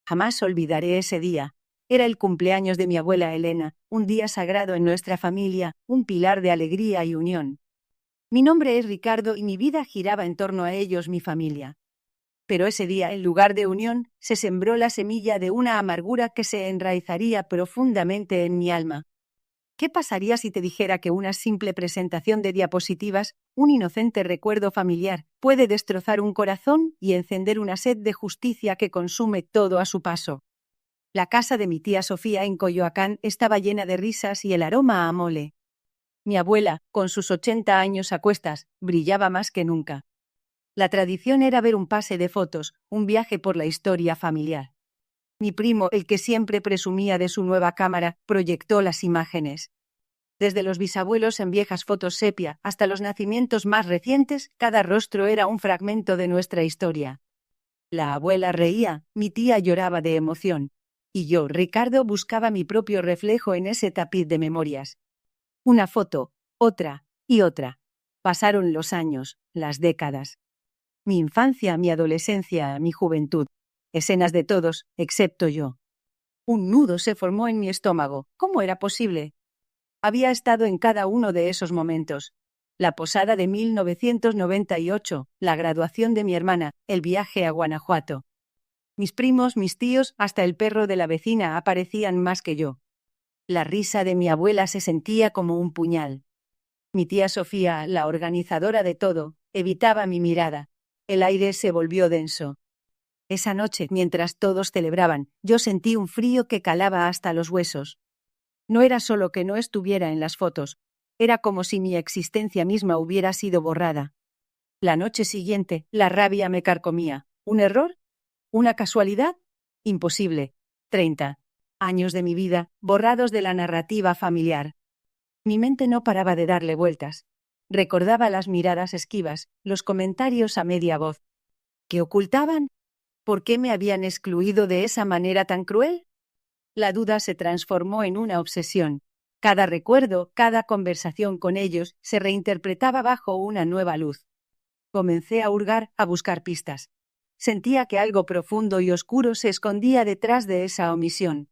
Jamás olvidaré ese día. Era el cumpleaños de mi abuela Elena, un día sagrado en nuestra familia, un pilar de alegría y unión. Mi nombre es Ricardo y mi vida giraba en torno a ellos, mi familia. Pero ese día, en lugar de unión, se sembró la semilla de una amargura que se enraizaría profundamente en mi alma. ¿Qué pasaría si te dijera que una simple presentación de diapositivas, un inocente recuerdo familiar, puede destrozar un corazón y encender una sed de justicia que consume todo a su paso? La casa de mi tía Sofía en Coyoacán estaba llena de risas y el aroma a mole. Mi abuela, con sus 80 años a cuestas, brillaba más que nunca. La tradición era ver un pase de fotos, un viaje por la historia familiar. Mi primo, el que siempre presumía de su nueva cámara, proyectó las imágenes. Desde los bisabuelos en viejas fotos sepia hasta los nacimientos más recientes, cada rostro era un fragmento de nuestra historia. La abuela reía, mi tía lloraba de emoción. Y yo, Ricardo, buscaba mi propio reflejo en ese tapiz de memorias. Una foto, otra y otra. Pasaron los años, las décadas. Mi infancia, mi adolescencia, mi juventud. Escenas de todos, excepto yo. Un nudo se formó en mi estómago. ¿Cómo era posible? Había estado en cada uno de esos momentos. La posada de 1998, la graduación de mi hermana, el viaje a Guanajuato. Mis primos, mis tíos, hasta el perro de la vecina aparecían más que yo. La risa de mi abuela se sentía como un puñal. Mi tía Sofía, la organizadora de todo, evitaba mi mirada. El aire se volvió denso. Esa noche, mientras todos celebraban, yo sentí un frío que calaba hasta los huesos. No era solo que no estuviera en las fotos, era como si mi existencia misma hubiera sido borrada. La noche siguiente, la rabia me carcomía. ¿Un error? ¿Una casualidad? Imposible. 30 años de mi vida, borrados de la narrativa familiar. Mi mente no paraba de darle vueltas. Recordaba las miradas esquivas, los comentarios a media voz. ¿Qué ocultaban? ¿Por qué me habían excluido de esa manera tan cruel? La duda se transformó en una obsesión. Cada recuerdo, cada conversación con ellos se reinterpretaba bajo una nueva luz. Comencé a hurgar, a buscar pistas. Sentía que algo profundo y oscuro se escondía detrás de esa omisión.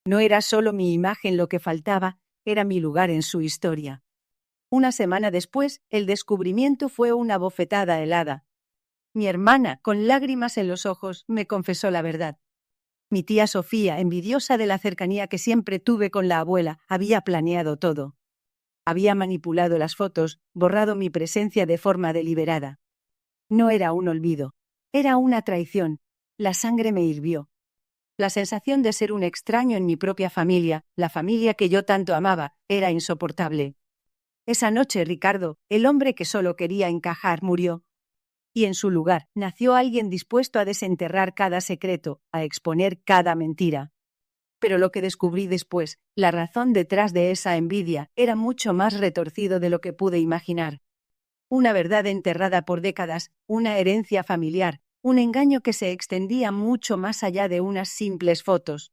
No era solo mi imagen lo que faltaba, era mi lugar en su historia. Una semana después, el descubrimiento fue una bofetada helada. Mi hermana, con lágrimas en los ojos, me confesó la verdad. Mi tía Sofía, envidiosa de la cercanía que siempre tuve con la abuela, había planeado todo. Había manipulado las fotos, borrado mi presencia de forma deliberada. No era un olvido, era una traición. La sangre me hirvió. La sensación de ser un extraño en mi propia familia, la familia que yo tanto amaba, era insoportable. Esa noche, Ricardo, el hombre que solo quería encajar, murió. Y en su lugar, nació alguien dispuesto a desenterrar cada secreto, a exponer cada mentira. Pero lo que descubrí después, la razón detrás de esa envidia, era mucho más retorcido de lo que pude imaginar. Una verdad enterrada por décadas, una herencia familiar, un engaño que se extendía mucho más allá de unas simples fotos.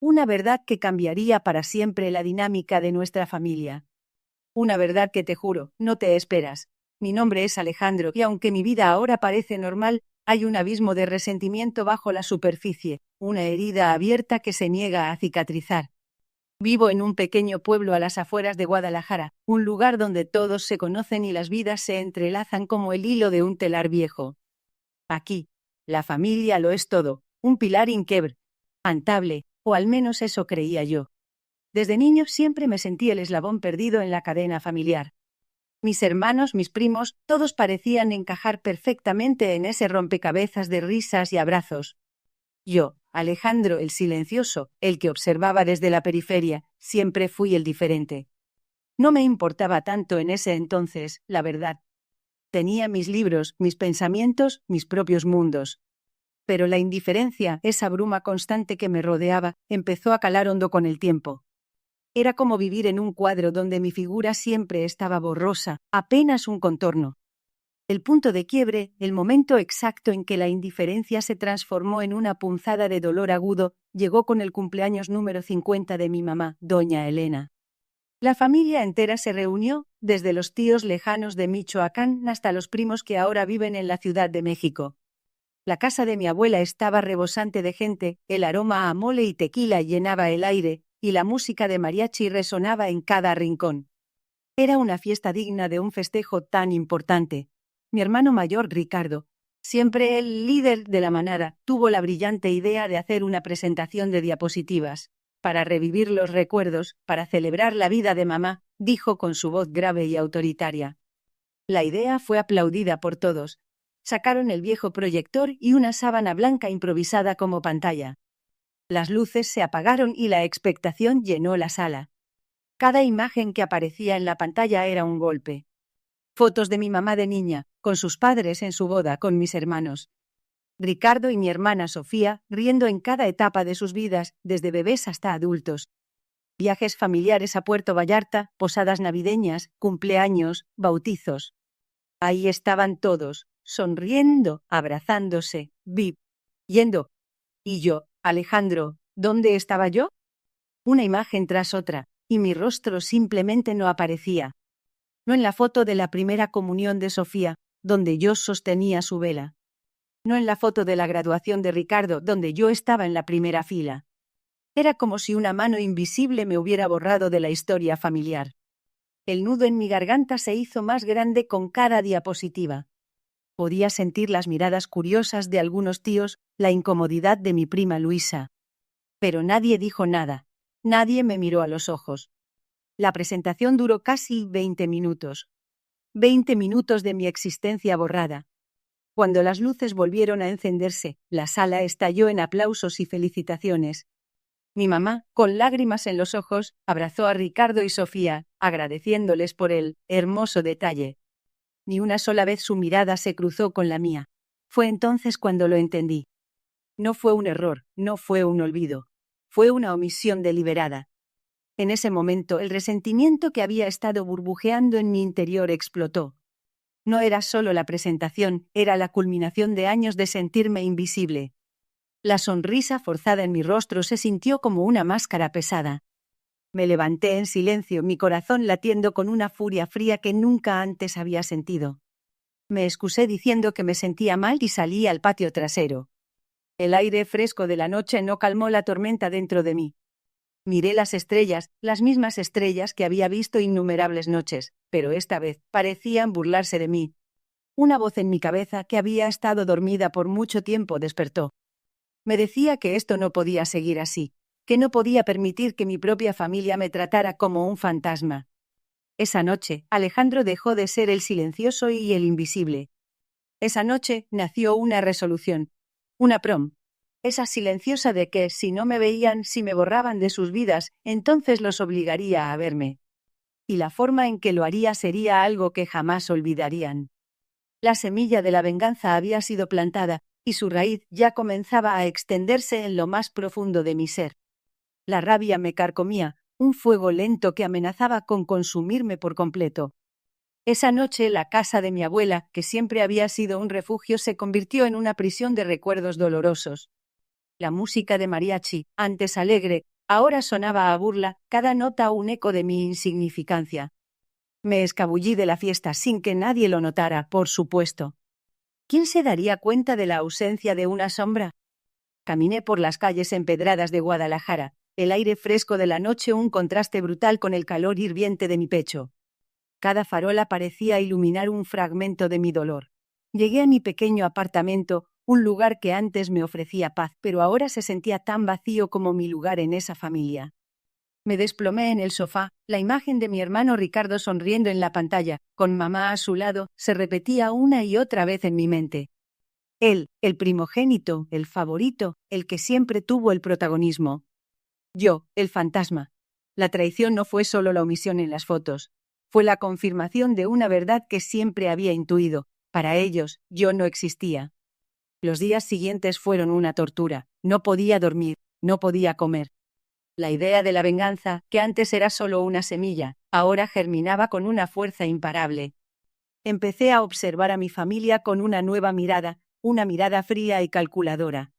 Una verdad que cambiaría para siempre la dinámica de nuestra familia. Una verdad que te juro, no te esperas. Mi nombre es Alejandro y aunque mi vida ahora parece normal, hay un abismo de resentimiento bajo la superficie, una herida abierta que se niega a cicatrizar. Vivo en un pequeño pueblo a las afueras de Guadalajara, un lugar donde todos se conocen y las vidas se entrelazan como el hilo de un telar viejo. Aquí, la familia lo es todo, un pilar inquebrantable, o al menos eso creía yo. Desde niño siempre me sentí el eslabón perdido en la cadena familiar. Mis hermanos, mis primos, todos parecían encajar perfectamente en ese rompecabezas de risas y abrazos. Yo, Alejandro el silencioso, el que observaba desde la periferia, siempre fui el diferente. No me importaba tanto en ese entonces, la verdad. Tenía mis libros, mis pensamientos, mis propios mundos. Pero la indiferencia, esa bruma constante que me rodeaba, empezó a calar hondo con el tiempo. Era como vivir en un cuadro donde mi figura siempre estaba borrosa, apenas un contorno. El punto de quiebre, el momento exacto en que la indiferencia se transformó en una punzada de dolor agudo, llegó con el cumpleaños número 50 de mi mamá, doña Elena. La familia entera se reunió, desde los tíos lejanos de Michoacán hasta los primos que ahora viven en la Ciudad de México. La casa de mi abuela estaba rebosante de gente, el aroma a mole y tequila llenaba el aire, y la música de mariachi resonaba en cada rincón. Era una fiesta digna de un festejo tan importante. Mi hermano mayor, Ricardo, siempre el líder de la manada, tuvo la brillante idea de hacer una presentación de diapositivas. Para revivir los recuerdos, para celebrar la vida de mamá, dijo con su voz grave y autoritaria. La idea fue aplaudida por todos. Sacaron el viejo proyector y una sábana blanca improvisada como pantalla. Las luces se apagaron y la expectación llenó la sala. Cada imagen que aparecía en la pantalla era un golpe. Fotos de mi mamá de niña, con sus padres en su boda, con mis hermanos. Ricardo y mi hermana Sofía, riendo en cada etapa de sus vidas, desde bebés hasta adultos. Viajes familiares a Puerto Vallarta, posadas navideñas, cumpleaños, bautizos. Ahí estaban todos, sonriendo, abrazándose, yendo. Y yo, Alejandro, ¿dónde estaba yo? Una imagen tras otra, y mi rostro simplemente no aparecía. No en la foto de la primera comunión de Sofía, donde yo sostenía su vela. No en la foto de la graduación de Ricardo, donde yo estaba en la primera fila. Era como si una mano invisible me hubiera borrado de la historia familiar. El nudo en mi garganta se hizo más grande con cada diapositiva. Podía sentir las miradas curiosas de algunos tíos, la incomodidad de mi prima Luisa. Pero nadie dijo nada. Nadie me miró a los ojos. La presentación duró casi 20 minutos. 20 minutos de mi existencia borrada. Cuando las luces volvieron a encenderse, la sala estalló en aplausos y felicitaciones. Mi mamá, con lágrimas en los ojos, abrazó a Ricardo y Sofía, agradeciéndoles por el hermoso detalle. Ni una sola vez su mirada se cruzó con la mía. Fue entonces cuando lo entendí. No fue un error, no fue un olvido. Fue una omisión deliberada. En ese momento, el resentimiento que había estado burbujeando en mi interior explotó. No era solo la presentación, era la culminación de años de sentirme invisible. La sonrisa forzada en mi rostro se sintió como una máscara pesada. Me levanté en silencio, mi corazón latiendo con una furia fría que nunca antes había sentido. Me excusé diciendo que me sentía mal y salí al patio trasero. El aire fresco de la noche no calmó la tormenta dentro de mí. Miré las estrellas, las mismas estrellas que había visto innumerables noches, pero esta vez parecían burlarse de mí. Una voz en mi cabeza, que había estado dormida por mucho tiempo, despertó. Me decía que esto no podía seguir así, que no podía permitir que mi propia familia me tratara como un fantasma. Esa noche, Alejandro dejó de ser el silencioso y el invisible. Esa noche nació una resolución, una prom. Esa silenciosa de que, si no me veían, si me borraban de sus vidas, entonces los obligaría a verme. Y la forma en que lo haría sería algo que jamás olvidarían. La semilla de la venganza había sido plantada, y su raíz ya comenzaba a extenderse en lo más profundo de mi ser. La rabia me carcomía, un fuego lento que amenazaba con consumirme por completo. Esa noche la casa de mi abuela, que siempre había sido un refugio, se convirtió en una prisión de recuerdos dolorosos. La música de mariachi, antes alegre, ahora sonaba a burla, cada nota un eco de mi insignificancia. Me escabullí de la fiesta sin que nadie lo notara, por supuesto. ¿Quién se daría cuenta de la ausencia de una sombra? Caminé por las calles empedradas de Guadalajara, el aire fresco de la noche un contraste brutal con el calor hirviente de mi pecho. Cada farola parecía iluminar un fragmento de mi dolor. Llegué a mi pequeño apartamento, un lugar que antes me ofrecía paz, pero ahora se sentía tan vacío como mi lugar en esa familia. Me desplomé en el sofá, la imagen de mi hermano Ricardo sonriendo en la pantalla, con mamá a su lado, se repetía una y otra vez en mi mente. Él, el primogénito, el favorito, el que siempre tuvo el protagonismo. Yo, el fantasma. La traición no fue solo la omisión en las fotos. Fue la confirmación de una verdad que siempre había intuido. Para ellos, yo no existía. Los días siguientes fueron una tortura. No podía dormir, no podía comer. La idea de la venganza, que antes era solo una semilla, ahora germinaba con una fuerza imparable. Empecé a observar a mi familia con una nueva mirada, una mirada fría y calculadora.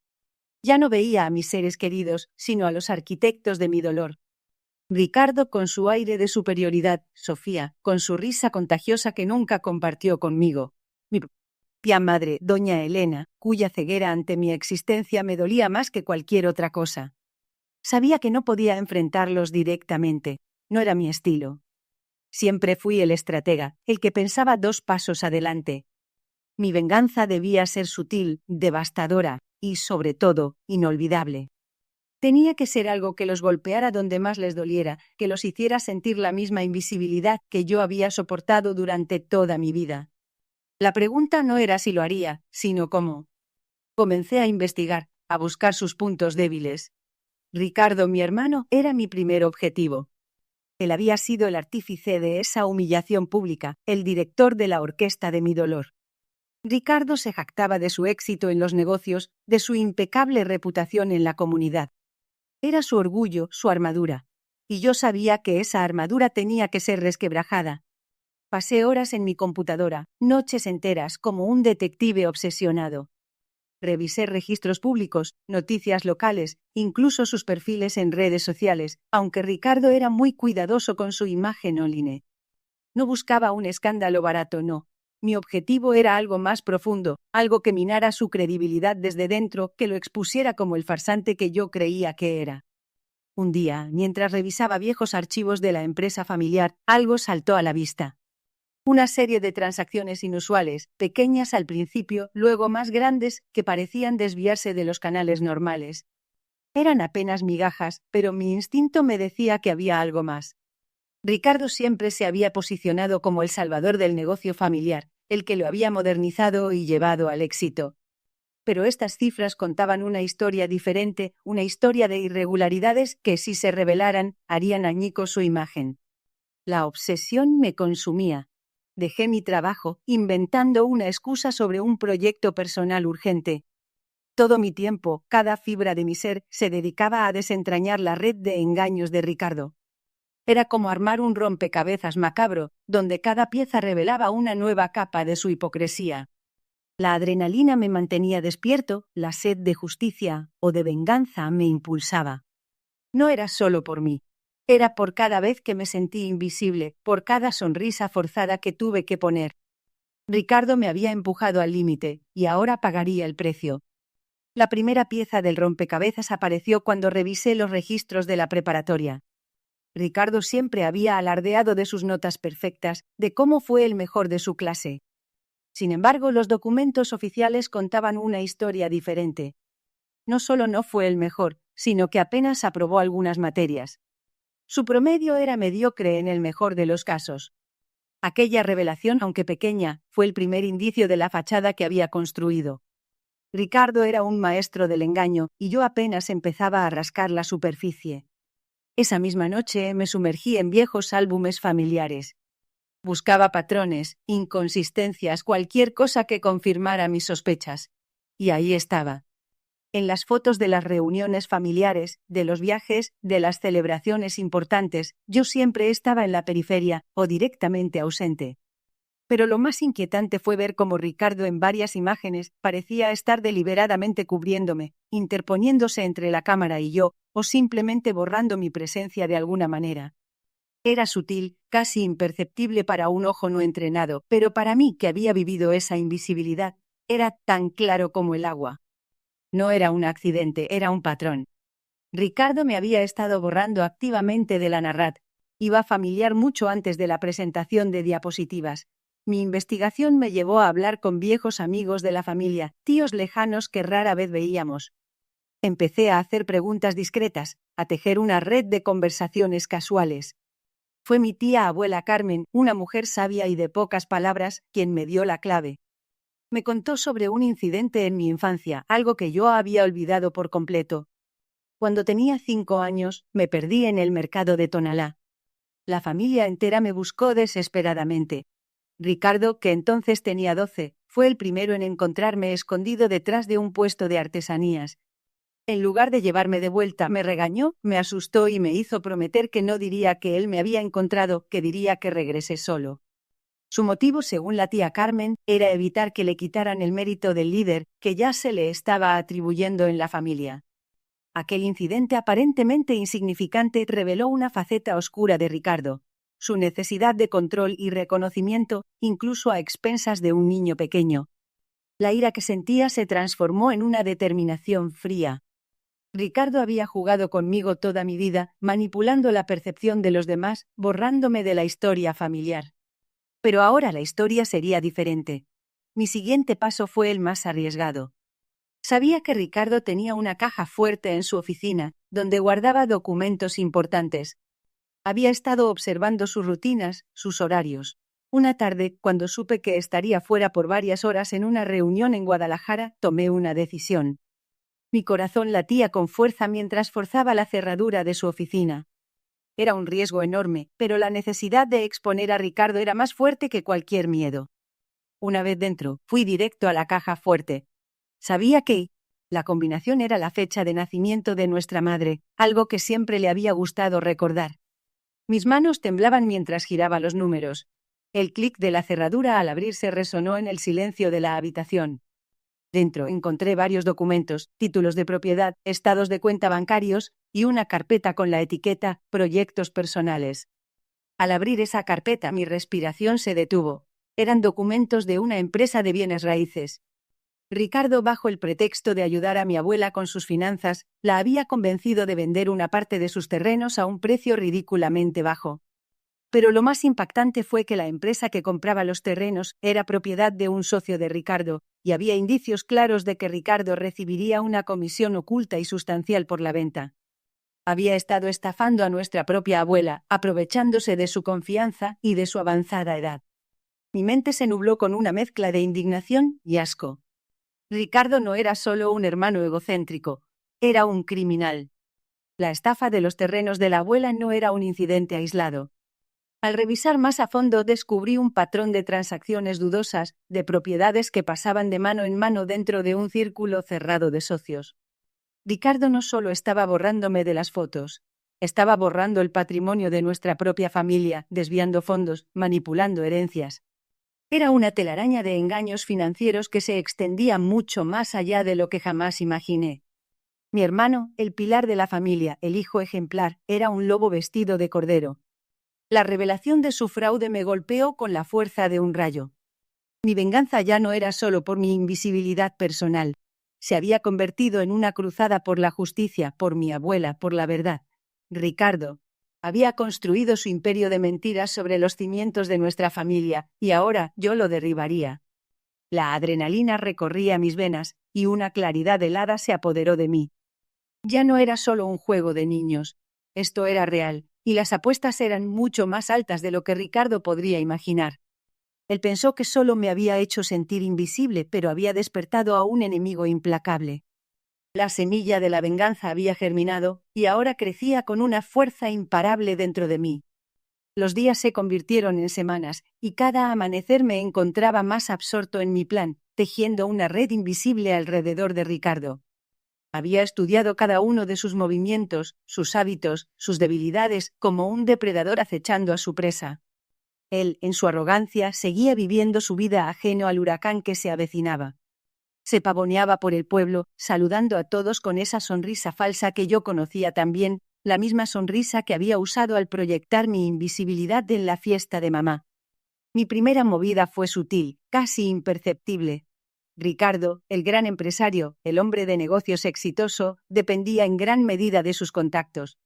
Ya no veía a mis seres queridos, sino a los arquitectos de mi dolor. Ricardo con su aire de superioridad, Sofía con su risa contagiosa que nunca compartió conmigo. Pia madre, doña Elena, cuya ceguera ante mi existencia me dolía más que cualquier otra cosa. Sabía que no podía enfrentarlos directamente, no era mi estilo. Siempre fui el estratega, el que pensaba 2 pasos adelante. Mi venganza debía ser sutil, devastadora y, sobre todo, inolvidable. Tenía que ser algo que los golpeara donde más les doliera, que los hiciera sentir la misma invisibilidad que yo había soportado durante toda mi vida. La pregunta no era si lo haría, sino cómo. Comencé a investigar, a buscar sus puntos débiles. Ricardo, mi hermano, era mi primer objetivo. Él había sido el artífice de esa humillación pública, el director de la orquesta de mi dolor. Ricardo se jactaba de su éxito en los negocios, de su impecable reputación en la comunidad. Era su orgullo, su armadura. Y yo sabía que esa armadura tenía que ser resquebrajada. Pasé horas en mi computadora, noches enteras, como un detective obsesionado. Revisé registros públicos, noticias locales, incluso sus perfiles en redes sociales, aunque Ricardo era muy cuidadoso con su imagen online. No buscaba un escándalo barato, no. Mi objetivo era algo más profundo, algo que minara su credibilidad desde dentro, que lo expusiera como el farsante que yo creía que era. Un día, mientras revisaba viejos archivos de la empresa familiar, algo saltó a la vista. Una serie de transacciones inusuales, pequeñas al principio, luego más grandes, que parecían desviarse de los canales normales. Eran apenas migajas, pero mi instinto me decía que había algo más. Ricardo siempre se había posicionado como el salvador del negocio familiar, el que lo había modernizado y llevado al éxito. Pero estas cifras contaban una historia diferente, una historia de irregularidades que, si se revelaran, harían añicos su imagen. La obsesión me consumía. Dejé mi trabajo, inventando una excusa sobre un proyecto personal urgente. Todo mi tiempo, cada fibra de mi ser, se dedicaba a desentrañar la red de engaños de Ricardo. Era como armar un rompecabezas macabro, donde cada pieza revelaba una nueva capa de su hipocresía. La adrenalina me mantenía despierto, la sed de justicia o de venganza me impulsaba. No era solo por mí. Era por cada vez que me sentí invisible, por cada sonrisa forzada que tuve que poner. Ricardo me había empujado al límite, y ahora pagaría el precio. La primera pieza del rompecabezas apareció cuando revisé los registros de la preparatoria. Ricardo siempre había alardeado de sus notas perfectas, de cómo fue el mejor de su clase. Sin embargo, los documentos oficiales contaban una historia diferente. No solo no fue el mejor, sino que apenas aprobó algunas materias. Su promedio era mediocre en el mejor de los casos. Aquella revelación, aunque pequeña, fue el primer indicio de la fachada que había construido. Ricardo era un maestro del engaño, y yo apenas empezaba a rascar la superficie. Esa misma noche me sumergí en viejos álbumes familiares. Buscaba patrones, inconsistencias, cualquier cosa que confirmara mis sospechas. Y ahí estaba. En las fotos de las reuniones familiares, de los viajes, de las celebraciones importantes, yo siempre estaba en la periferia o directamente ausente. Pero lo más inquietante fue ver cómo Ricardo en varias imágenes parecía estar deliberadamente cubriéndome, interponiéndose entre la cámara y yo, o simplemente borrando mi presencia de alguna manera. Era sutil, casi imperceptible para un ojo no entrenado, pero para mí, que había vivido esa invisibilidad, era tan claro como el agua. No era un accidente, era un patrón. Ricardo me había estado borrando activamente de la Narrat. Iba familiar mucho antes de la presentación de diapositivas. Mi investigación me llevó a hablar con viejos amigos de la familia, tíos lejanos que rara vez veíamos. Empecé a hacer preguntas discretas, a tejer una red de conversaciones casuales. Fue mi tía abuela Carmen, una mujer sabia y de pocas palabras, quien me dio la clave. Me contó sobre un incidente en mi infancia, algo que yo había olvidado por completo. Cuando tenía 5 años, me perdí en el mercado de Tonalá. La familia entera me buscó desesperadamente. Ricardo, que entonces tenía 12, fue el primero en encontrarme escondido detrás de un puesto de artesanías. En lugar de llevarme de vuelta, me regañó, me asustó y me hizo prometer que no diría que él me había encontrado, que diría que regresé solo. Su motivo, según la tía Carmen, era evitar que le quitaran el mérito del líder que ya se le estaba atribuyendo en la familia. Aquel incidente aparentemente insignificante reveló una faceta oscura de Ricardo, su necesidad de control y reconocimiento, incluso a expensas de un niño pequeño. La ira que sentía se transformó en una determinación fría. Ricardo había jugado conmigo toda mi vida, manipulando la percepción de los demás, borrándome de la historia familiar. Pero ahora la historia sería diferente. Mi siguiente paso fue el más arriesgado. Sabía que Ricardo tenía una caja fuerte en su oficina, donde guardaba documentos importantes. Había estado observando sus rutinas, sus horarios. Una tarde, cuando supe que estaría fuera por varias horas en una reunión en Guadalajara, tomé una decisión. Mi corazón latía con fuerza mientras forzaba la cerradura de su oficina. Era un riesgo enorme, pero la necesidad de exponer a Ricardo era más fuerte que cualquier miedo. Una vez dentro, fui directo a la caja fuerte. Sabía que la combinación era la fecha de nacimiento de nuestra madre, algo que siempre le había gustado recordar. Mis manos temblaban mientras giraba los números. El clic de la cerradura al abrirse resonó en el silencio de la habitación. Dentro encontré varios documentos, títulos de propiedad, estados de cuenta bancarios y una carpeta con la etiqueta Proyectos personales. Al abrir esa carpeta mi respiración se detuvo. Eran documentos de una empresa de bienes raíces. Ricardo, bajo el pretexto de ayudar a mi abuela con sus finanzas, la había convencido de vender una parte de sus terrenos a un precio ridículamente bajo. Pero lo más impactante fue que la empresa que compraba los terrenos era propiedad de un socio de Ricardo, y había indicios claros de que Ricardo recibiría una comisión oculta y sustancial por la venta. Había estado estafando a nuestra propia abuela, aprovechándose de su confianza y de su avanzada edad. Mi mente se nubló con una mezcla de indignación y asco. Ricardo no era solo un hermano egocéntrico, era un criminal. La estafa de los terrenos de la abuela no era un incidente aislado. Al revisar más a fondo descubrí un patrón de transacciones dudosas, de propiedades que pasaban de mano en mano dentro de un círculo cerrado de socios. Ricardo no solo estaba borrándome de las fotos, estaba borrando el patrimonio de nuestra propia familia, desviando fondos, manipulando herencias. Era una telaraña de engaños financieros que se extendía mucho más allá de lo que jamás imaginé. Mi hermano, el pilar de la familia, el hijo ejemplar, era un lobo vestido de cordero. La revelación de su fraude me golpeó con la fuerza de un rayo. Mi venganza ya no era solo por mi invisibilidad personal. Se había convertido en una cruzada por la justicia, por mi abuela, por la verdad. Ricardo había construido su imperio de mentiras sobre los cimientos de nuestra familia, y ahora yo lo derribaría. La adrenalina recorría mis venas, y una claridad helada se apoderó de mí. Ya no era solo un juego de niños. Esto era real, y las apuestas eran mucho más altas de lo que Ricardo podría imaginar. Él pensó que solo me había hecho sentir invisible, pero había despertado a un enemigo implacable. La semilla de la venganza había germinado, y ahora crecía con una fuerza imparable dentro de mí. Los días se convirtieron en semanas, y cada amanecer me encontraba más absorto en mi plan, tejiendo una red invisible alrededor de Ricardo. Había estudiado cada uno de sus movimientos, sus hábitos, sus debilidades, como un depredador acechando a su presa. Él, en su arrogancia, seguía viviendo su vida ajeno al huracán que se avecinaba. Se pavoneaba por el pueblo, saludando a todos con esa sonrisa falsa que yo conocía tan bien, la misma sonrisa que había usado al proyectar mi invisibilidad en la fiesta de mamá. Mi primera movida fue sutil, casi imperceptible. Ricardo, el gran empresario, el hombre de negocios exitoso, dependía en gran medida de sus contactos.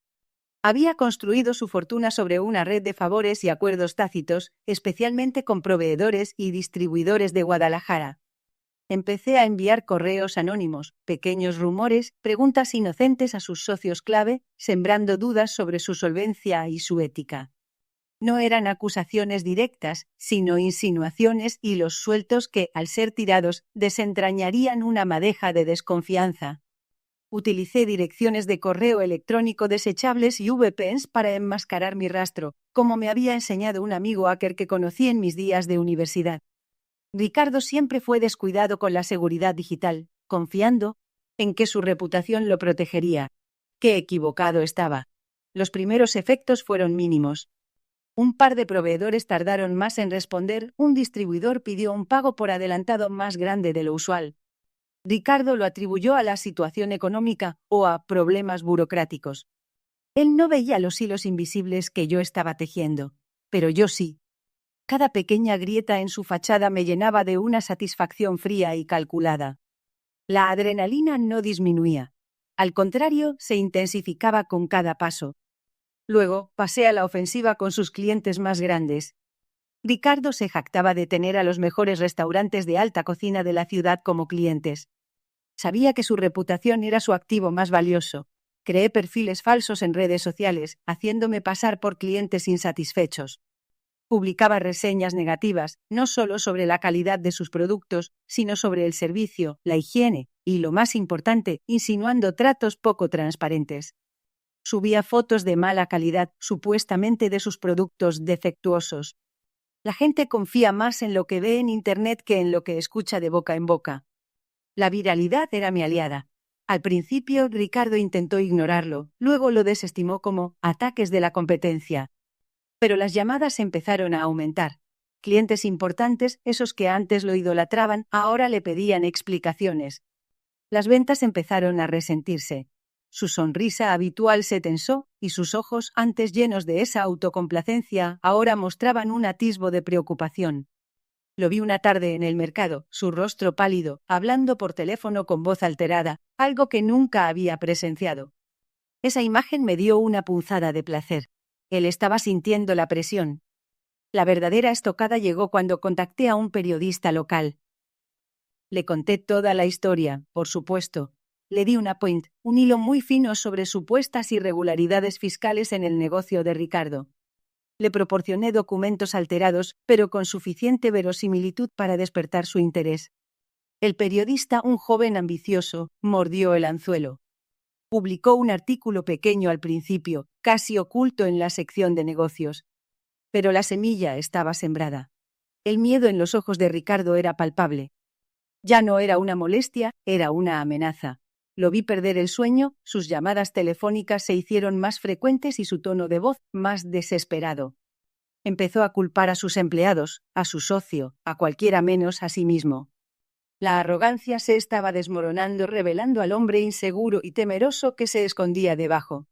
Había construido su fortuna sobre una red de favores y acuerdos tácitos, especialmente con proveedores y distribuidores de Guadalajara. Empecé a enviar correos anónimos, pequeños rumores, preguntas inocentes a sus socios clave, sembrando dudas sobre su solvencia y su ética. No eran acusaciones directas, sino insinuaciones y hilos sueltos que, al ser tirados, desentrañarían una madeja de desconfianza. Utilicé direcciones de correo electrónico desechables y VPNs para enmascarar mi rastro, como me había enseñado un amigo hacker que conocí en mis días de universidad. Ricardo siempre fue descuidado con la seguridad digital, confiando en que su reputación lo protegería. Qué equivocado estaba. Los primeros efectos fueron mínimos. Un par de proveedores tardaron más en responder, un distribuidor pidió un pago por adelantado más grande de lo usual. Ricardo lo atribuyó a la situación económica o a problemas burocráticos. Él no veía los hilos invisibles que yo estaba tejiendo, pero yo sí. Cada pequeña grieta en su fachada me llenaba de una satisfacción fría y calculada. La adrenalina no disminuía. Al contrario, se intensificaba con cada paso. Luego pasé a la ofensiva con sus clientes más grandes. Ricardo se jactaba de tener a los mejores restaurantes de alta cocina de la ciudad como clientes. Sabía que su reputación era su activo más valioso. Creé perfiles falsos en redes sociales, haciéndome pasar por clientes insatisfechos. Publicaba reseñas negativas, no solo sobre la calidad de sus productos, sino sobre el servicio, la higiene y, lo más importante, insinuando tratos poco transparentes. Subía fotos de mala calidad, supuestamente de sus productos defectuosos. La gente confía más en lo que ve en Internet que en lo que escucha de boca en boca. La viralidad era mi aliada. Al principio, Ricardo intentó ignorarlo, luego lo desestimó como ataques de la competencia. Pero las llamadas empezaron a aumentar. Clientes importantes, esos que antes lo idolatraban, ahora le pedían explicaciones. Las ventas empezaron a resentirse. Su sonrisa habitual se tensó y sus ojos, antes llenos de esa autocomplacencia, ahora mostraban un atisbo de preocupación. Lo vi una tarde en el mercado, su rostro pálido, hablando por teléfono con voz alterada, algo que nunca había presenciado. Esa imagen me dio una punzada de placer. Él estaba sintiendo la presión. La verdadera estocada llegó cuando contacté a un periodista local. Le conté toda la historia, por supuesto. Le di una point, un hilo muy fino sobre supuestas irregularidades fiscales en el negocio de Ricardo. Le proporcioné documentos alterados, pero con suficiente verosimilitud para despertar su interés. El periodista, un joven ambicioso, mordió el anzuelo. Publicó un artículo pequeño al principio, casi oculto en la sección de negocios. Pero la semilla estaba sembrada. El miedo en los ojos de Ricardo era palpable. Ya no era una molestia, era una amenaza. Lo vi perder el sueño, sus llamadas telefónicas se hicieron más frecuentes y su tono de voz más desesperado. Empezó a culpar a sus empleados, a su socio, a cualquiera menos a sí mismo. La arrogancia se estaba desmoronando, revelando al hombre inseguro y temeroso que se escondía debajo.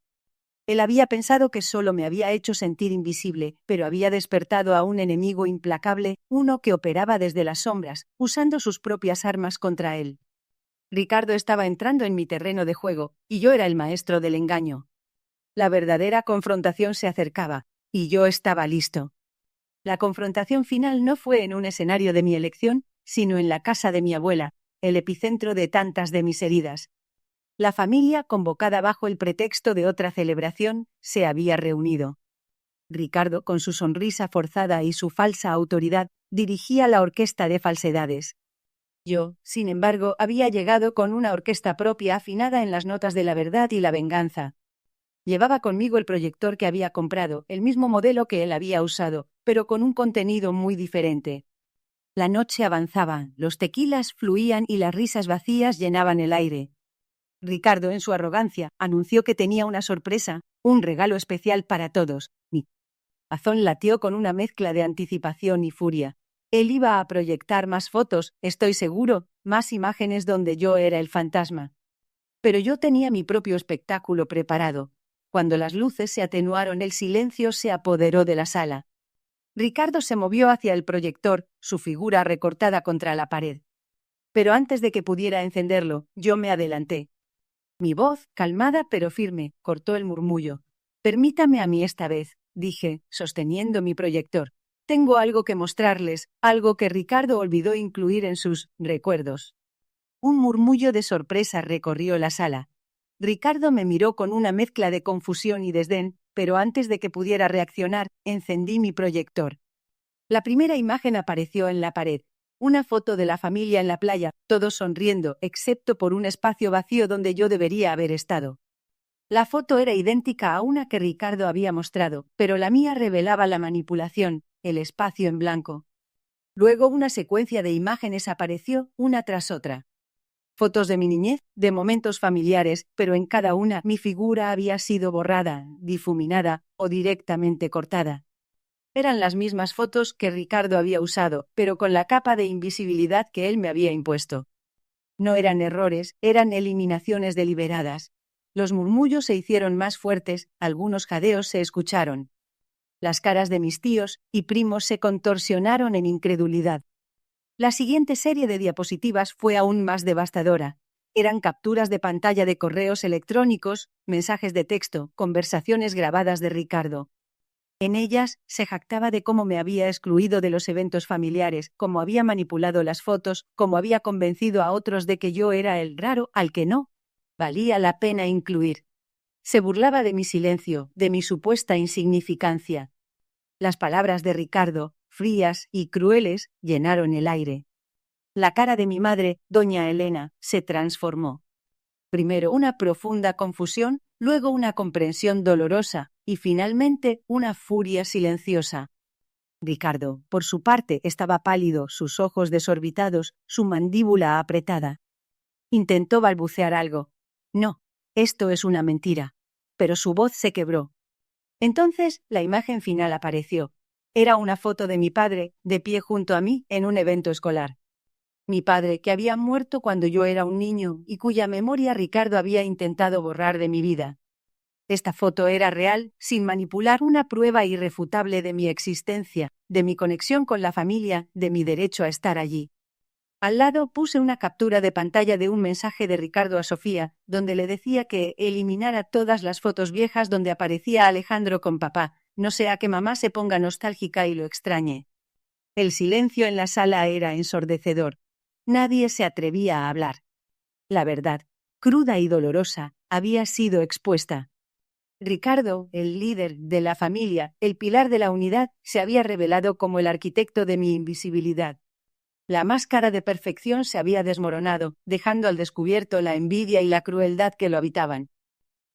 Él había pensado que solo me había hecho sentir invisible, pero había despertado a un enemigo implacable, uno que operaba desde las sombras, usando sus propias armas contra él. Ricardo estaba entrando en mi terreno de juego, y yo era el maestro del engaño. La verdadera confrontación se acercaba, y yo estaba listo. La confrontación final no fue en un escenario de mi elección, sino en la casa de mi abuela, el epicentro de tantas de mis heridas. La familia, convocada bajo el pretexto de otra celebración, se había reunido. Ricardo, con su sonrisa forzada y su falsa autoridad, dirigía la orquesta de falsedades. Yo, sin embargo, había llegado con una orquesta propia afinada en las notas de la verdad y la venganza. Llevaba conmigo el proyector que había comprado, el mismo modelo que él había usado, pero con un contenido muy diferente. La noche avanzaba, los tequilas fluían y las risas vacías llenaban el aire. Ricardo, en su arrogancia, anunció que tenía una sorpresa, un regalo especial para todos. Mi corazón latió con una mezcla de anticipación y furia. Él iba a proyectar más fotos, estoy seguro, más imágenes donde yo era el fantasma. Pero yo tenía mi propio espectáculo preparado. Cuando las luces se atenuaron, el silencio se apoderó de la sala. Ricardo se movió hacia el proyector, su figura recortada contra la pared. Pero antes de que pudiera encenderlo, yo me adelanté. Mi voz, calmada pero firme, cortó el murmullo. «Permítame a mí esta vez», dije, sosteniendo mi proyector. «Tengo algo que mostrarles, algo que Ricardo olvidó incluir en sus recuerdos». Un murmullo de sorpresa recorrió la sala. Ricardo me miró con una mezcla de confusión y desdén, pero antes de que pudiera reaccionar, encendí mi proyector. La primera imagen apareció en la pared. Una foto de la familia en la playa, todos sonriendo, excepto por un espacio vacío donde yo debería haber estado. La foto era idéntica a una que Ricardo había mostrado, pero la mía revelaba la manipulación, el espacio en blanco. Luego una secuencia de imágenes apareció, una tras otra. Fotos de mi niñez, de momentos familiares, pero en cada una mi figura había sido borrada, difuminada o directamente cortada. Eran las mismas fotos que Ricardo había usado, pero con la capa de invisibilidad que él me había impuesto. No eran errores, eran eliminaciones deliberadas. Los murmullos se hicieron más fuertes, algunos jadeos se escucharon. Las caras de mis tíos y primos se contorsionaron en incredulidad. La siguiente serie de diapositivas fue aún más devastadora. Eran capturas de pantalla de correos electrónicos, mensajes de texto, conversaciones grabadas de Ricardo. En ellas se jactaba de cómo me había excluido de los eventos familiares, cómo había manipulado las fotos, cómo había convencido a otros de que yo era el raro al que no valía la pena incluir. Se burlaba de mi silencio, de mi supuesta insignificancia. Las palabras de Ricardo, frías y crueles, llenaron el aire. La cara de mi madre, doña Elena, se transformó. Primero una profunda confusión, luego una comprensión dolorosa y finalmente una furia silenciosa. Ricardo, por su parte, estaba pálido, sus ojos desorbitados, su mandíbula apretada. Intentó balbucear algo. No, esto es una mentira. Pero su voz se quebró. Entonces la imagen final apareció. Era una foto de mi padre, de pie junto a mí, en un evento escolar. Mi padre, que había muerto cuando yo era un niño y cuya memoria Ricardo había intentado borrar de mi vida. Esta foto era real, sin manipular, una prueba irrefutable de mi existencia, de mi conexión con la familia, de mi derecho a estar allí. Al lado puse una captura de pantalla de un mensaje de Ricardo a Sofía, donde le decía que eliminara todas las fotos viejas donde aparecía Alejandro con papá, no sea que mamá se ponga nostálgica y lo extrañe. El silencio en la sala era ensordecedor. Nadie se atrevía a hablar. La verdad, cruda y dolorosa, había sido expuesta. Ricardo, el líder de la familia, el pilar de la unidad, se había revelado como el arquitecto de mi invisibilidad. La máscara de perfección se había desmoronado, dejando al descubierto la envidia y la crueldad que lo habitaban.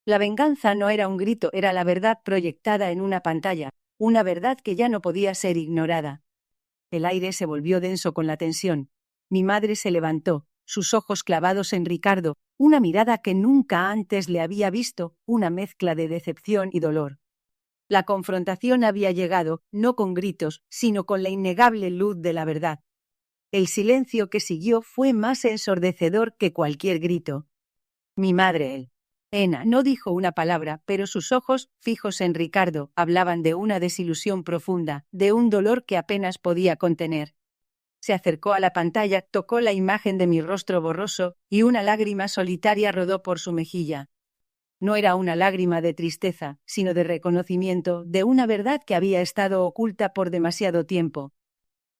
La venganza no era un grito, era la verdad proyectada en una pantalla, una verdad que ya no podía ser ignorada. El aire se volvió denso con la tensión. Mi madre se levantó, sus ojos clavados en Ricardo, una mirada que nunca antes le había visto, una mezcla de decepción y dolor. La confrontación había llegado, no con gritos, sino con la innegable luz de la verdad. El silencio que siguió fue más ensordecedor que cualquier grito. Mi madre, Elena, no dijo una palabra, pero sus ojos, fijos en Ricardo, hablaban de una desilusión profunda, de un dolor que apenas podía contener. Se acercó a la pantalla, tocó la imagen de mi rostro borroso, y una lágrima solitaria rodó por su mejilla. No era una lágrima de tristeza, sino de reconocimiento de una verdad que había estado oculta por demasiado tiempo.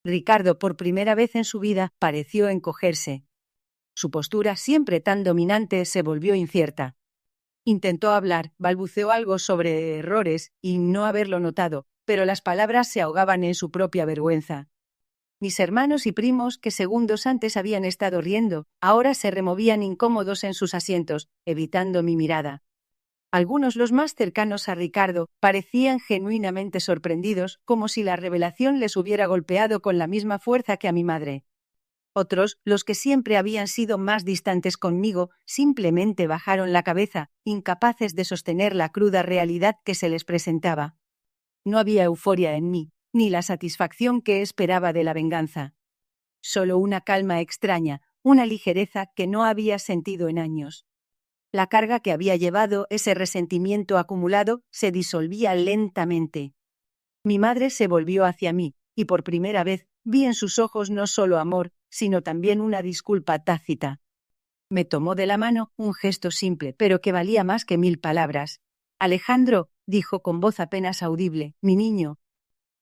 Ricardo, por primera vez en su vida, pareció encogerse. Su postura, siempre tan dominante, se volvió incierta. Intentó hablar, balbuceó algo sobre errores y no haberlo notado, pero las palabras se ahogaban en su propia vergüenza. Mis hermanos y primos, que segundos antes habían estado riendo, ahora se removían incómodos en sus asientos, evitando mi mirada. Algunos, los más cercanos a Ricardo, parecían genuinamente sorprendidos, como si la revelación les hubiera golpeado con la misma fuerza que a mi madre. Otros, los que siempre habían sido más distantes conmigo, simplemente bajaron la cabeza, incapaces de sostener la cruda realidad que se les presentaba. No había euforia en mí, ni la satisfacción que esperaba de la venganza. Solo una calma extraña, una ligereza que no había sentido en años. La carga que había llevado, ese resentimiento acumulado, se disolvía lentamente. Mi madre se volvió hacia mí, y por primera vez vi en sus ojos no solo amor, sino también una disculpa tácita. Me tomó de la mano, un gesto simple, pero que valía más que 1000 palabras. Alejandro, dijo con voz apenas audible, mi niño.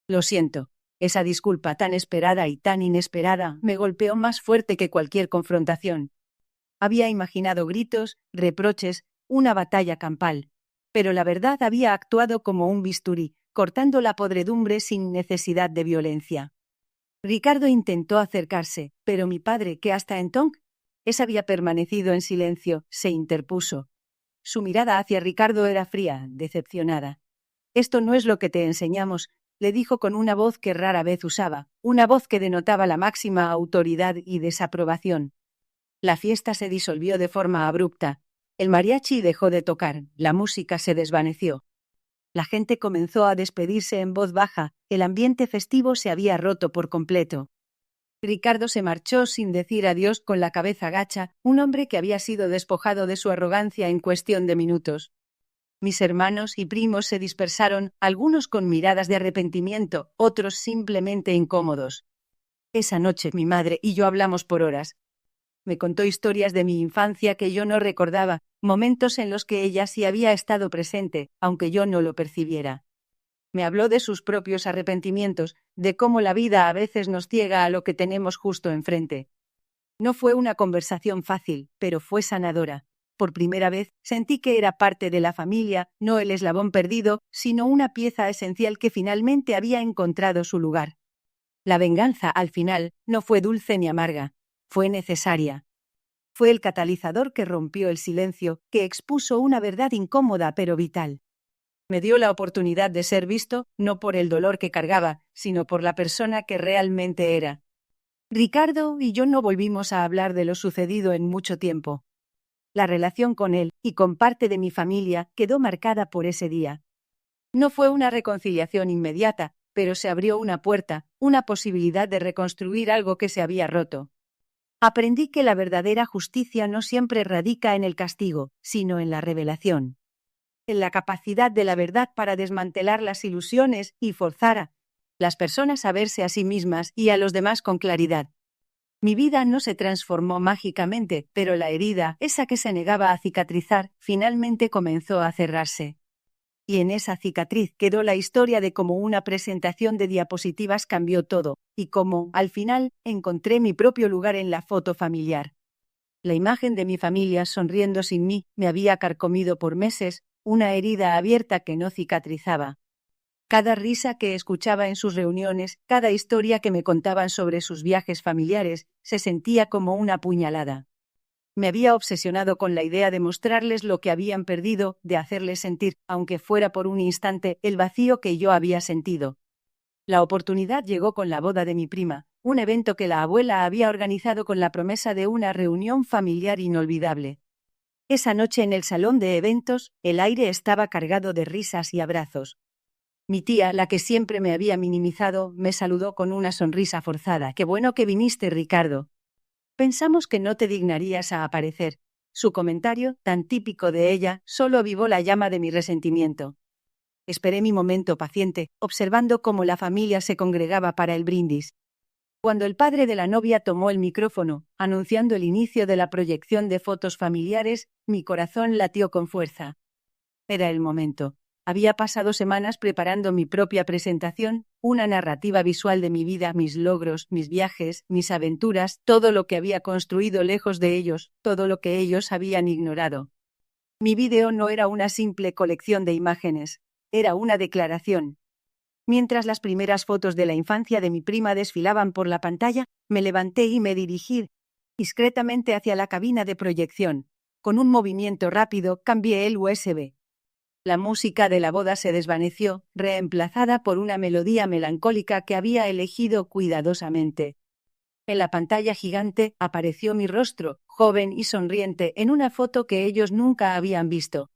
Lo siento. Esa disculpa tan esperada y tan inesperada me golpeó más fuerte que cualquier confrontación. Había imaginado gritos, reproches, una batalla campal. Pero la verdad había actuado como un bisturí, cortando la podredumbre sin necesidad de violencia. Ricardo intentó acercarse, pero mi padre, que hasta entonces había permanecido en silencio, se interpuso. Su mirada hacia Ricardo era fría, decepcionada. «Esto no es lo que te enseñamos», le dijo con una voz que rara vez usaba, una voz que denotaba la máxima autoridad y desaprobación. La fiesta se disolvió de forma abrupta. El mariachi dejó de tocar, la música se desvaneció. La gente comenzó a despedirse en voz baja, el ambiente festivo se había roto por completo. Ricardo se marchó sin decir adiós con la cabeza gacha, un hombre que había sido despojado de su arrogancia en cuestión de minutos. Mis hermanos y primos se dispersaron, algunos con miradas de arrepentimiento, otros simplemente incómodos. Esa noche mi madre y yo hablamos por horas. Me contó historias de mi infancia que yo no recordaba, momentos en los que ella sí había estado presente, aunque yo no lo percibiera. Me habló de sus propios arrepentimientos, de cómo la vida a veces nos ciega a lo que tenemos justo enfrente. No fue una conversación fácil, pero fue sanadora. Por primera vez, sentí que era parte de la familia, no el eslabón perdido, sino una pieza esencial que finalmente había encontrado su lugar. La venganza, al final, no fue dulce ni amarga. Fue necesaria. Fue el catalizador que rompió el silencio, que expuso una verdad incómoda pero vital. Me dio la oportunidad de ser visto, no por el dolor que cargaba, sino por la persona que realmente era. Ricardo y yo no volvimos a hablar de lo sucedido en mucho tiempo. La relación con él, y con parte de mi familia, quedó marcada por ese día. No fue una reconciliación inmediata, pero se abrió una puerta, una posibilidad de reconstruir algo que se había roto. Aprendí que la verdadera justicia no siempre radica en el castigo, sino en la revelación. En la capacidad de la verdad para desmantelar las ilusiones y forzar a las personas a verse a sí mismas y a los demás con claridad. Mi vida no se transformó mágicamente, pero la herida, esa que se negaba a cicatrizar, finalmente comenzó a cerrarse. Y en esa cicatriz quedó la historia de cómo una presentación de diapositivas cambió todo, y cómo, al final, encontré mi propio lugar en la foto familiar. La imagen de mi familia sonriendo sin mí me había carcomido por meses, una herida abierta que no cicatrizaba. Cada risa que escuchaba en sus reuniones, cada historia que me contaban sobre sus viajes familiares, se sentía como una puñalada. Me había obsesionado con la idea de mostrarles lo que habían perdido, de hacerles sentir, aunque fuera por un instante, el vacío que yo había sentido. La oportunidad llegó con la boda de mi prima, un evento que la abuela había organizado con la promesa de una reunión familiar inolvidable. Esa noche en el salón de eventos, el aire estaba cargado de risas y abrazos. Mi tía, la que siempre me había minimizado, me saludó con una sonrisa forzada. «Qué bueno que viniste, Ricardo. Pensamos que no te dignarías a aparecer». Su comentario, tan típico de ella, solo avivó la llama de mi resentimiento. Esperé mi momento paciente, observando cómo la familia se congregaba para el brindis. Cuando el padre de la novia tomó el micrófono, anunciando el inicio de la proyección de fotos familiares, mi corazón latió con fuerza. Era el momento. Había pasado semanas preparando mi propia presentación, una narrativa visual de mi vida, mis logros, mis viajes, mis aventuras, todo lo que había construido lejos de ellos, todo lo que ellos habían ignorado. Mi vídeo no era una simple colección de imágenes, era una declaración. Mientras las primeras fotos de la infancia de mi prima desfilaban por la pantalla, me levanté y me dirigí discretamente hacia la cabina de proyección. Con un movimiento rápido, cambié el USB. La música de la boda se desvaneció, reemplazada por una melodía melancólica que había elegido cuidadosamente. En la pantalla gigante apareció mi rostro, joven y sonriente, en una foto que ellos nunca habían visto.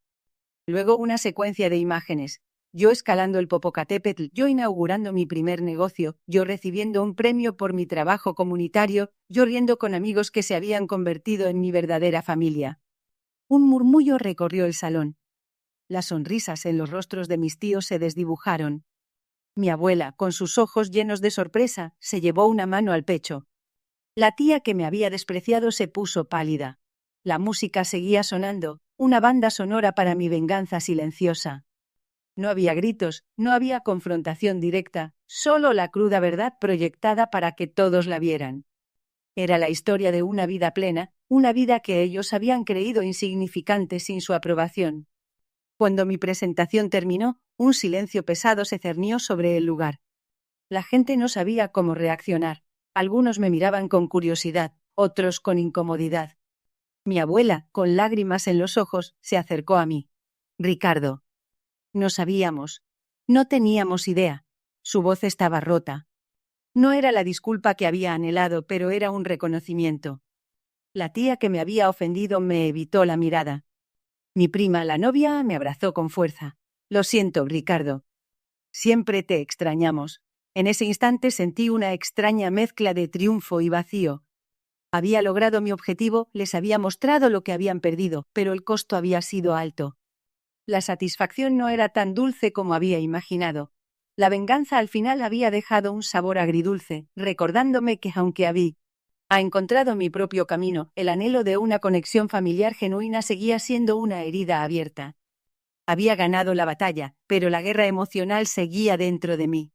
Luego una secuencia de imágenes. Yo escalando el Popocatépetl, yo inaugurando mi primer negocio, yo recibiendo un premio por mi trabajo comunitario, yo riendo con amigos que se habían convertido en mi verdadera familia. Un murmullo recorrió el salón. Las sonrisas en los rostros de mis tíos se desdibujaron. Mi abuela, con sus ojos llenos de sorpresa, se llevó una mano al pecho. La tía que me había despreciado se puso pálida. La música seguía sonando, una banda sonora para mi venganza silenciosa. No había gritos, no había confrontación directa, solo la cruda verdad proyectada para que todos la vieran. Era la historia de una vida plena, una vida que ellos habían creído insignificante sin su aprobación. Cuando mi presentación terminó, un silencio pesado se cernió sobre el lugar. La gente no sabía cómo reaccionar. Algunos me miraban con curiosidad, otros con incomodidad. Mi abuela, con lágrimas en los ojos, se acercó a mí. «Ricardo». No sabíamos. No teníamos idea. Su voz estaba rota. No era la disculpa que había anhelado, pero era un reconocimiento. La tía que me había ofendido me evitó la mirada. Mi prima, la novia, me abrazó con fuerza. «Lo siento, Ricardo. Siempre te extrañamos». En ese instante sentí una extraña mezcla de triunfo y vacío. Había logrado mi objetivo, les había mostrado lo que habían perdido, pero el costo había sido alto. la satisfacción no era tan dulce como había imaginado. La venganza al final había dejado un sabor agridulce, recordándome que aunque había encontrado mi propio camino, el anhelo de una conexión familiar genuina seguía siendo una herida abierta. Había ganado la batalla, pero la guerra emocional seguía dentro de mí.